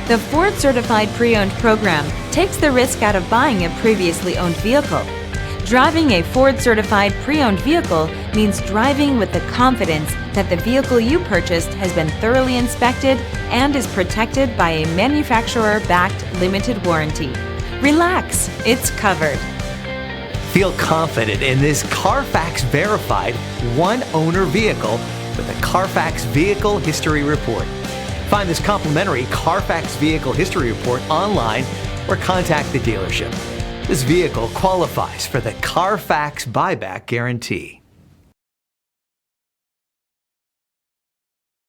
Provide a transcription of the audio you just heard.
The Ford Certified Pre-Owned program takes the risk out of buying a previously owned vehicle. Driving a Ford Certified Pre-Owned vehicle means driving with the confidence that the vehicle you purchased has been thoroughly inspected and is protected by a manufacturer-backed limited warranty. Relax, it's covered. Feel confident in this Carfax verified one-owner vehicle with a Carfax Vehicle History Report. Find this complimentary Carfax Vehicle History Report online or contact the dealership. This vehicle qualifies for the Carfax Buyback Guarantee.